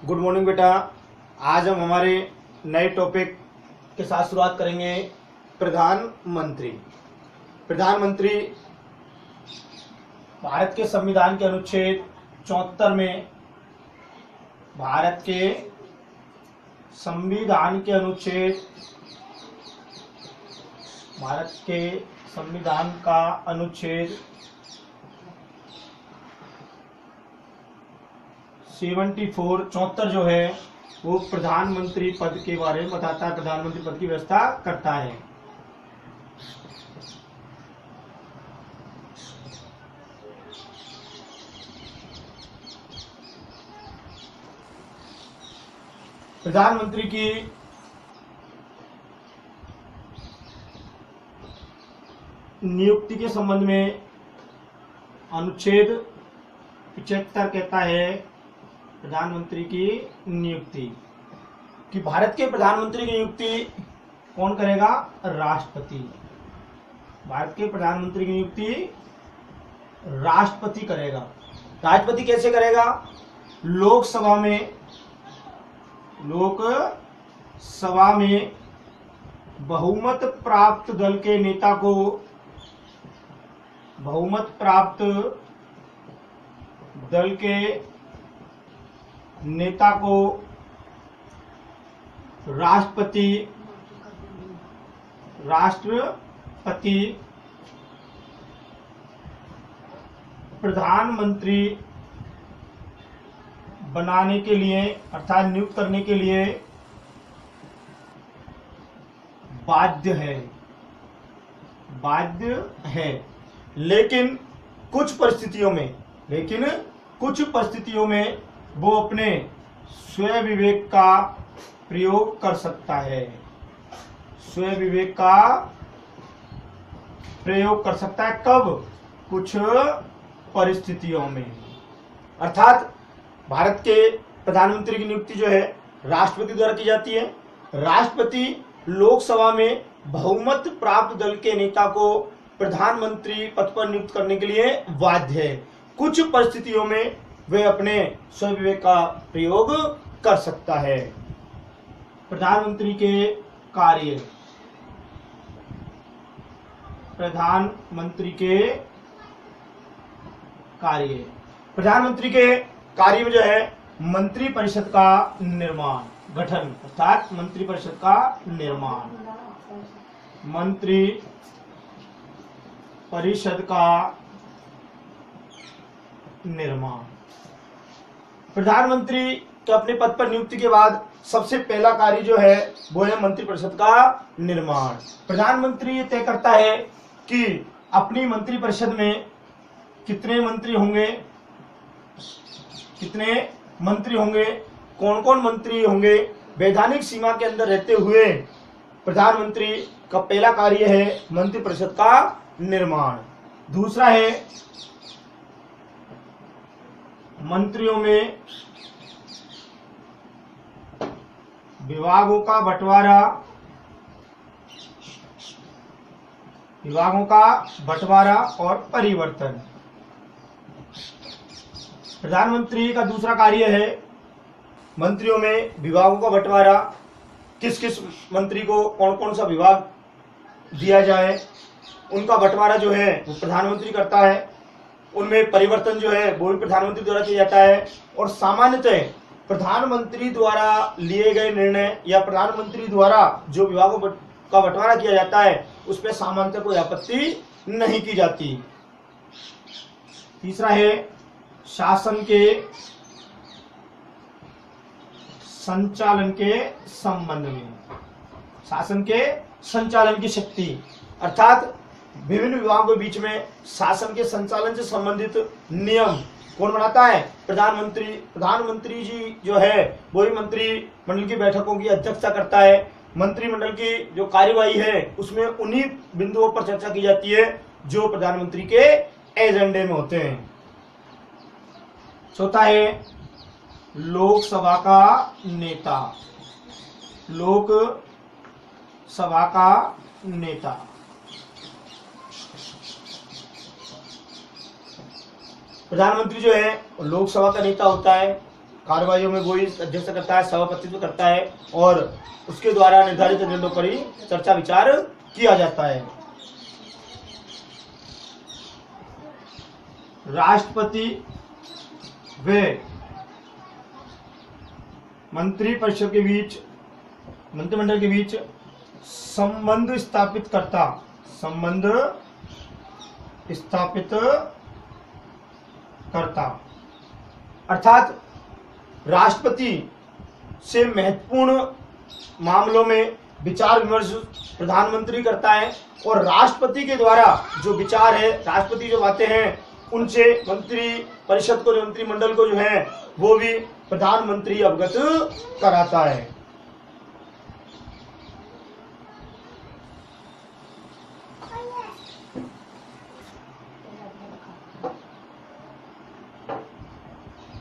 Good morning बेटा। आज हम हमारे नए टॉपिक के साथ शुरुआत करेंगे। प्रधानमंत्री। प्रधानमंत्री भारत के संविधान के अनुच्छेद 74 में भारत के संविधान के अनुच्छेद भारत के संविधान का अनुच्छेद 74 जो है वो प्रधानमंत्री पद के बारे में बताता है, प्रधानमंत्री पद की व्यवस्था करता है। प्रधानमंत्री की नियुक्ति के संबंध में अनुच्छेद 75 कहता है प्रधानमंत्री की नियुक्ति कि भारत के प्रधानमंत्री की नियुक्ति कौन करेगा? राष्ट्रपति। भारत के प्रधानमंत्री की नियुक्ति राष्ट्रपति करेगा। राष्ट्रपति कैसे करेगा? लोकसभा में बहुमत प्राप्त दल के नेता को राष्ट्रपति प्रधानमंत्री बनाने के लिए अर्थात नियुक्त करने के लिए बाध्य है। लेकिन कुछ परिस्थितियों में वो अपने स्वयं विवेक का प्रयोग कर सकता है। कब? कुछ परिस्थितियों में। अर्थात भारत के प्रधानमंत्री की नियुक्ति जो है राष्ट्रपति द्वारा की जाती है। राष्ट्रपति लोकसभा में बहुमत प्राप्त दल के नेता को प्रधानमंत्री पद पर नियुक्त करने के लिए बाध्य है। कुछ परिस्थितियों में वे अपने स्वयं विवेक का प्रयोग कर सकता है। प्रधानमंत्री के कार्य। प्रधानमंत्री के कार्य में जो है मंत्रिपरिषद का निर्माण, गठन अर्थात मंत्रिपरिषद का निर्माण। प्रधानमंत्री के अपने पद पर नियुक्ति के बाद सबसे पहला कार्य जो है वो है मंत्रिपरिषद का निर्माण। प्रधानमंत्री ये तय करता है कि अपनी मंत्रिपरिषद में कितने मंत्री होंगे, कौन कौन मंत्री होंगे। वैधानिक सीमा के अंदर रहते हुए प्रधानमंत्री का पहला कार्य है मंत्रिपरिषद का निर्माण। दूसरा है मंत्रियों में विभागों का बंटवारा और परिवर्तन। प्रधानमंत्री का दूसरा कार्य है मंत्रियों में विभागों का बंटवारा, किस किस मंत्री को कौन कौन सा विभाग दिया जाए, उनका बंटवारा जो है वो प्रधानमंत्री करता है। उनमें परिवर्तन जो है वो भी प्रधानमंत्री द्वारा किया जाता है। और सामान्यतः प्रधानमंत्री द्वारा लिए गए निर्णय या प्रधानमंत्री द्वारा जो विभागों का बंटवारा किया जाता है उस पर सामान्यतः कोई आपत्ति नहीं की जाती। तीसरा है शासन के संचालन के संबंध में, शासन के संचालन की शक्ति अर्थात विभिन्न विभागों के बीच में शासन के संचालन से संबंधित नियम कौन बनाता है? प्रधानमंत्री। प्रधानमंत्री जी जो है वही मंत्रिमंडल की बैठकों की अध्यक्षता करता है। मंत्रिमंडल की जो कार्यवाही है उसमें उन्हीं बिंदुओं पर चर्चा की जाती है जो प्रधानमंत्री के एजेंडे में होते हैं। चौथा है लोकसभा का नेता। प्रधानमंत्री जो है लोकसभा का नेता होता है। कार्यवाहियों में वही अध्यक्ष करता है, सभापतित्व करता है और उसके द्वारा निर्धारित एजेंडों पर ही चर्चा विचार किया जाता है। राष्ट्रपति व मंत्रिपरिषद के बीच, मंत्रिमंडल के बीच संबंध स्थापित करता, अर्थात राष्ट्रपति से महत्वपूर्ण मामलों में विचार विमर्श प्रधानमंत्री करता है और राष्ट्रपति के द्वारा जो विचार है, राष्ट्रपति जो बातें हैं उनसे मंत्री परिषद को, मंत्रिमंडल को जो है वो भी प्रधानमंत्री अवगत कराता है।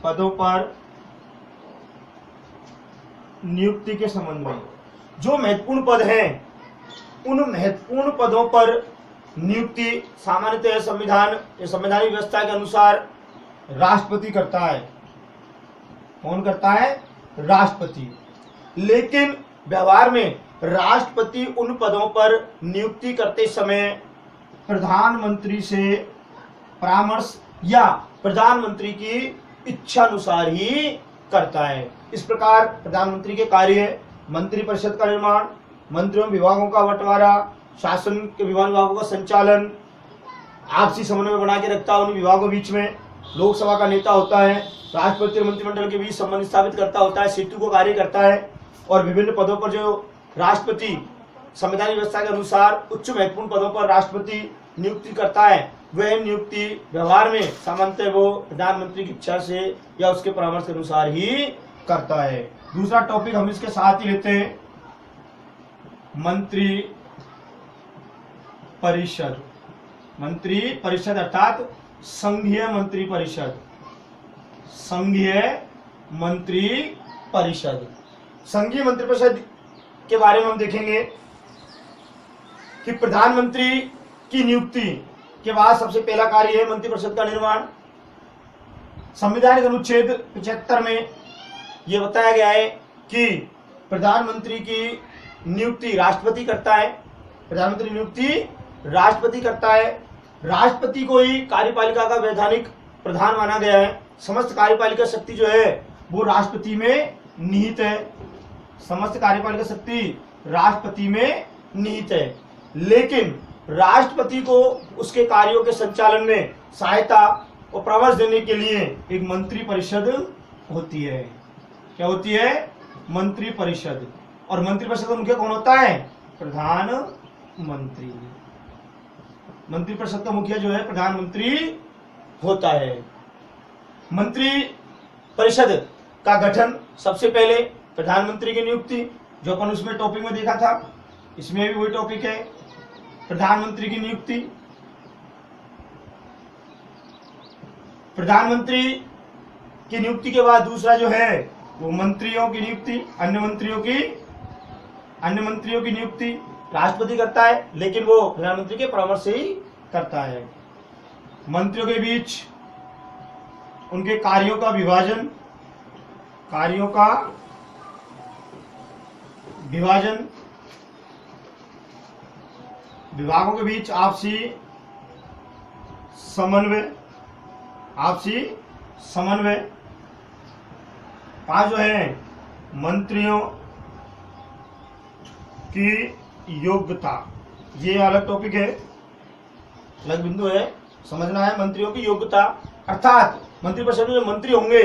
पदों पर नियुक्ति के संबंध में जो महत्वपूर्ण पद हैं, उन महत्वपूर्ण पदों पर नियुक्ति सामान्यतः संवैधानिक व्यवस्था के अनुसार राष्ट्रपति करता है। कौन करता है? राष्ट्रपति। लेकिन व्यवहार में राष्ट्रपति उन पदों पर नियुक्ति करते समय प्रधानमंत्री से परामर्श या प्रधानमंत्री की इच्छा अनुसार ही करता है। इस प्रकार प्रधानमंत्री के कार्य मंत्रिपरिषद का निर्माण, मंत्रियों विभागों का बंटवारा, शासन के विभागों का संचालन, आपसी समन्वय बना के रखता है उन विभागों बीच में, लोकसभा का नेता होता है, राष्ट्रपति और मंत्रिमंडल के बीच संबंध स्थापित करता होता है, सेतु को कार्य करता है और विभिन्न पदों पर जो राष्ट्रपति संवैधानिक व्यवस्था के अनुसार उच्च महत्वपूर्ण पदों पर राष्ट्रपति नियुक्ति करता है, वह नियुक्ति व्यवहार में सामान्यतः वो प्रधानमंत्री की इच्छा से या उसके परामर्श के अनुसार ही करता है। दूसरा टॉपिक हम इसके साथ ही लेते हैं, मंत्री परिषद। मंत्री परिषद अर्थात संघीय मंत्री परिषद। संघीय मंत्री परिषद, संघीय मंत्री परिषद के बारे में हम देखेंगे कि प्रधानमंत्री की नियुक्ति के बाद सबसे पहला कार्य है मंत्रिपरिषद का निर्माण। संविधान के अनुच्छेद 75 में यह बताया गया है कि प्रधानमंत्री की नियुक्ति राष्ट्रपति करता है। प्रधानमंत्री नियुक्ति राष्ट्रपति करता है। राष्ट्रपति को ही कार्यपालिका का वैधानिक प्रधान माना गया है। समस्त कार्यपालिका शक्ति जो है वो राष्ट्रपति में निहित है। समस्त कार्यपालिका शक्ति राष्ट्रपति में निहित है। लेकिन राष्ट्रपति को उसके कार्यों के संचालन में सहायता और परामर्श देने के लिए एक मंत्री परिषद होती है। क्या होती है? मंत्री परिषद। और मंत्री परिषद का मुखिया कौन होता है? प्रधानमंत्री। मंत्री परिषद का मुखिया जो है प्रधानमंत्री होता है। मंत्री परिषद का गठन सबसे पहले प्रधानमंत्री की नियुक्ति, जो अपन उसमें टॉपिक में देखा था, इसमें भी वही टॉपिक है, प्रधानमंत्री की नियुक्ति। प्रधानमंत्री की नियुक्ति के बाद दूसरा जो है वो मंत्रियों की नियुक्ति, अन्य मंत्रियों की नियुक्ति राष्ट्रपति करता है, लेकिन वो प्रधानमंत्री के परामर्श से ही करता है। मंत्रियों के बीच उनके कार्यों का विभाजन, विभागों के बीच आपसी समन्वय। 5 जो है मंत्रियों की योग्यता, ये अलग टॉपिक है, अलग बिंदु है, समझना है। मंत्रियों की योग्यता अर्थात मंत्रिपरिषद में जो मंत्री होंगे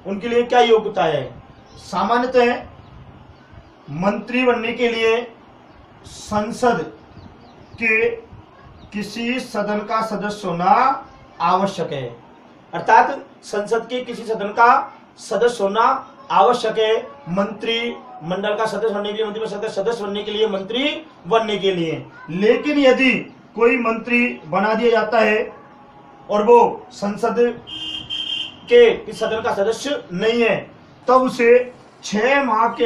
उनके लिए क्या योग्यता है। सामान्यतः मंत्री बनने के लिए संसद के किसी सदन का सदस्य होना आवश्यक है। अर्थात संसद के किसी सदन का सदस्य होना आवश्यक है मंत्री मंडल का सदस्य बनने के लिए, मंत्रिपरिषद का सदस्य बनने के लिए, मंत्री बनने के लिए। लेकिन यदि कोई मंत्री बना दिया जाता है और वो संसद के किसी सदन का सदस्य नहीं है, तब उसे 6 माह के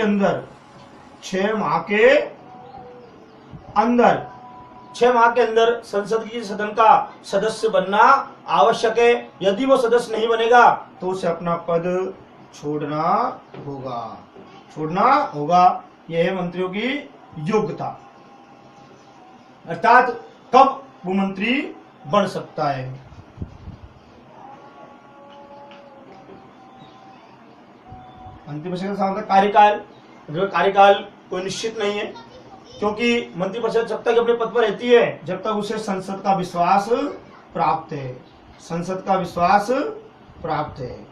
अंदर संसद की सदन का सदस्य बनना आवश्यक है। यदि वो सदस्य नहीं बनेगा तो उसे अपना पद छोड़ना होगा, छोड़ना होगा। यह है मंत्रियों की योग्यता, अर्थात कब वो मंत्री बन सकता है। मंत्रिपरिषद का मतलब कार्यकाल, जो कार्यकाल कोई निश्चित नहीं है, क्योंकि मंत्रिपरिषद जब तक अपने पद पर रहती है जब तक उसे संसद का विश्वास प्राप्त है, संसद का विश्वास प्राप्त है।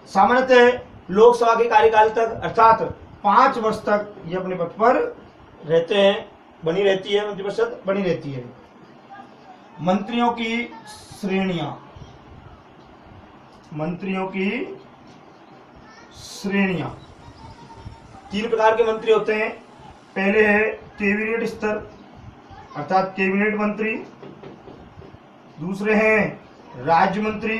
सामान्यतः लोकसभा के कार्यकाल तक अर्थात 5 वर्ष तक ये अपने पद पर रहते हैं, बनी रहती है, मंत्रिपरिषद बनी रहती है। मंत्रियों की श्रेणियां, मंत्रियों की श्रेणियां 3 प्रकार के मंत्री होते हैं। पहले है कैबिनेट स्तर अर्थात कैबिनेट मंत्री, दूसरे हैं राज्य मंत्री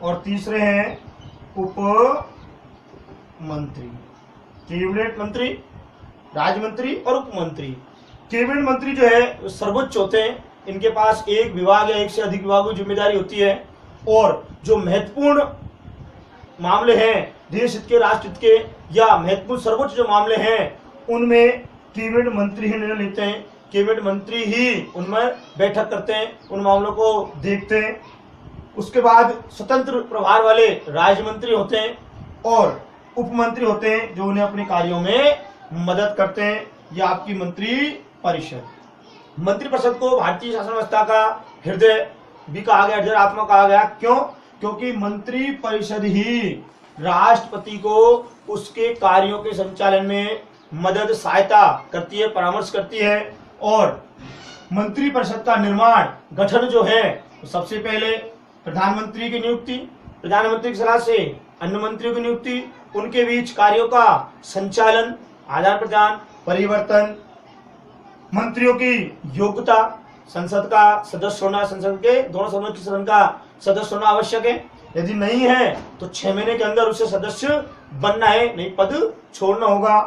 और तीसरे हैं उप मंत्री। कैबिनेट मंत्री, राज्य मंत्री और उप मंत्री। कैबिनेट मंत्री जो है सर्वोच्च होते हैं, इनके पास एक विभाग या एक से अधिक विभागों की जिम्मेदारी होती है और जो महत्वपूर्ण मामले हैं देश हित के, राष्ट्र हित के या महत्वपूर्ण सर्वोच्च जो मामले हैं उनमें कैबिनेट मंत्री ही निर्णय लेते हैं, कैबिनेट मंत्री ही उनमें बैठक करते हैं, उन मामलों को देखते हैं। उसके बाद स्वतंत्र प्रभार वाले राज्य मंत्री होते हैं और उप मंत्री होते हैं जो उन्हें अपने कार्यों में मदद करते हैं। यह आपकी मंत्री परिषद। मंत्रिपरिषद को भारतीय शासन व्यवस्था का हृदय भी कहा गया, हृदय आत्मा कहा गया। क्यों? क्योंकि मंत्री परिषद ही राष्ट्रपति को उसके कार्यों के संचालन में मदद, सहायता करती है, परामर्श करती है। और मंत्री परिषद का निर्माण, गठन जो है तो सबसे पहले प्रधानमंत्री की नियुक्ति, प्रधानमंत्री की सलाह से अन्य मंत्रियों की नियुक्ति, उनके बीच कार्यों का संचालन, आदान प्रदान, परिवर्तन, मंत्रियों की योग्यता, संसद का सदस्य होना, संसद के दोनों सदनों की सदन का सदस्य होना आवश्यक है। यदि नहीं है तो 6 महीने के अंदर उसे सदस्य बनना है, नहीं पद छोड़ना होगा।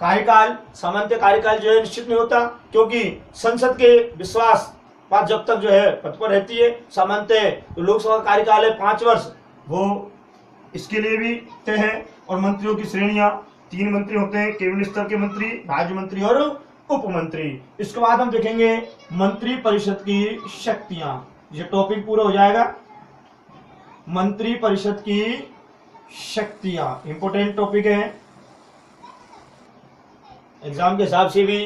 कार्यकाल, सामान्य कार्यकाल जो है निश्चित नहीं होता, क्योंकि संसद के विश्वास बात जब तक जो है पद पर रहती है। सामान्यतः तो लोकसभा का कार्यकाल है 5 वर्ष, वो इसके लिए भी तय है। और मंत्रियों की श्रेणियां 3 मंत्री होते हैं, कैबिनेट स्तर के मंत्री, राज्य मंत्री और उप मंत्री। इसके बाद हम देखेंगे मंत्री परिषद की शक्तियां। ये टॉपिक पूरा हो जाएगा। मंत्री परिषद की शक्तियां इंपोर्टेंट टॉपिक है, एग्जाम के हिसाब से भी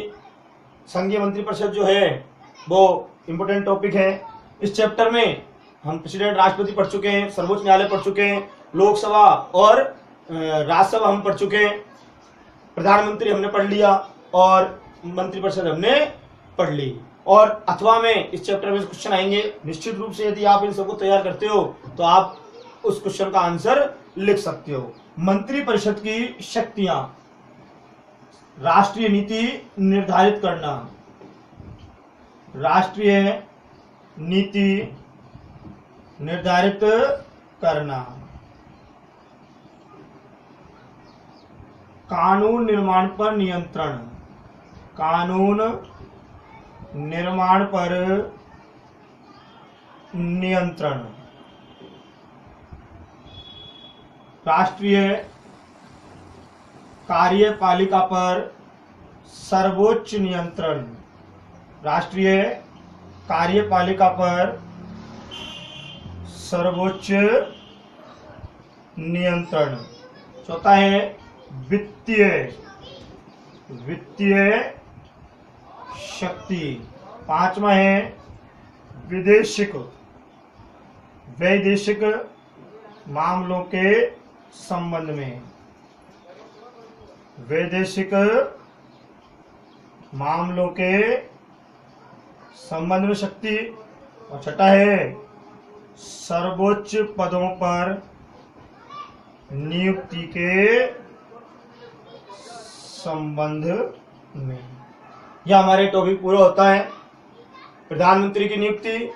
संघीय मंत्री परिषद जो है वो इंपोर्टेंट टॉपिक है। इस चैप्टर में हम प्रेसिडेंट, राष्ट्रपति पढ़ चुके हैं, सर्वोच्च न्यायालय पढ़ चुके हैं, लोकसभा और राज्यसभा हम पढ़ चुके हैं, प्रधानमंत्री हमने पढ़ लिया और मंत्रिपरिषद हमने पढ़ ली। और अथवा में इस चैप्टर में क्वेश्चन आएंगे। निश्चित रूप से यदि आप इन सबको तैयार करते हो तो आप उस क्वेश्चन का आंसर लिख सकते हो। मंत्रिपरिषद की शक्तियां, राष्ट्रीय नीति निर्धारित करना, राष्ट्रीय नीति निर्धारित करना, कानून निर्माण पर नियंत्रण, कानून निर्माण पर नियंत्रण, राष्ट्रीय कार्यपालिका पर सर्वोच्च नियंत्रण, राष्ट्रीय कार्यपालिका पर सर्वोच्च नियंत्रण। चौथा है वित्तीय शक्ति। 5वां है वैदेशिक मामलों के संबंध में, वैदेशिक मामलों के संबंध में शक्ति। और छठा है सर्वोच्च पदों पर नियुक्ति के संबंध में। यह हमारे टॉपिक पूरा होता है। प्रधानमंत्री की नियुक्ति,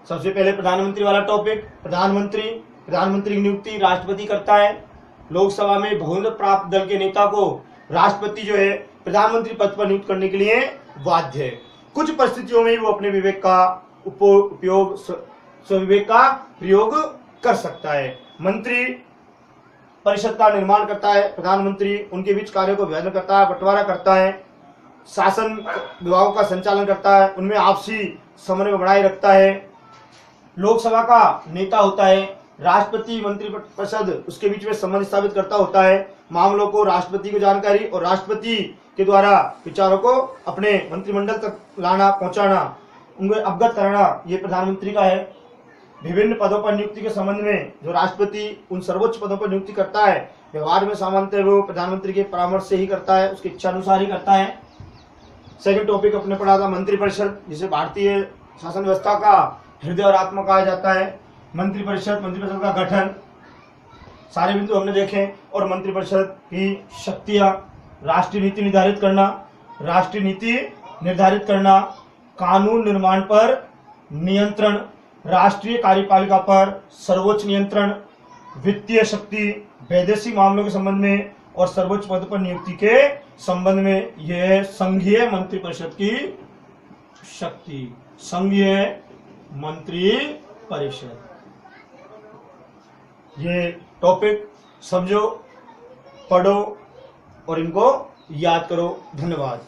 सबसे पहले प्रधानमंत्री वाला टॉपिक। प्रधानमंत्री की नियुक्ति राष्ट्रपति करता है। लोकसभा में बहुमत प्राप्त दल के नेता को राष्ट्रपति जो है प्रधानमंत्री पद पर नियुक्त करने के लिए बाध्य है। कुछ परिस्थितियों में वो अपने विवेक का उपयोग, स्वविवेक का प्रयोग कर सकता है। मंत्री परिषद का निर्माण करता है, प्रधानमंत्री उनके बीच कार्यों को विभाजन करता है, बंटवारा करता है, शासन विभागों का संचालन करता है, उनमें आपसी समन्वय बनाए रखता है, लोकसभा का नेता होता है, राष्ट्रपति मंत्री परिषद उसके बीच में संबंध स्थापित करता होता है, मामलों को राष्ट्रपति को जानकारी और राष्ट्रपति के द्वारा विचारों को अपने मंत्रिमंडल तक लाना, पहुंचाना, उनको अवगत कराना, ये प्रधानमंत्री का है। विभिन्न पदों पर नियुक्ति के संबंध में जो राष्ट्रपति उन सर्वोच्च पदों पर नियुक्ति करता है, व्यवहार में सामान्यतः वो प्रधानमंत्री के परामर्श से ही करता है, उसकी इच्छा अनुसार ही करता है। सेकंड टॉपिक अपने पढ़ा था मंत्रिपरिषद, जिसे भारतीय शासन व्यवस्था का हृदय और आत्मा कहा जाता है। मंत्रिपरिषद का गठन, सारे बिंदु हमने देखे। और मंत्रिपरिषद की शक्तियां, राष्ट्रीय नीति निर्धारित करना, कानून निर्माण पर नियंत्रण, राष्ट्रीय कार्यपालिका पर सर्वोच्च नियंत्रण, वित्तीय शक्ति, वैदेशिक मामलों के संबंध में और सर्वोच्च पद पर नियुक्ति के संबंध में यह संघीय मंत्रिपरिषद की शक्ति, संघीय मंत्रिपरिषद। ये टॉपिक समझो, पढ़ो और इनको याद करो। धन्यवाद।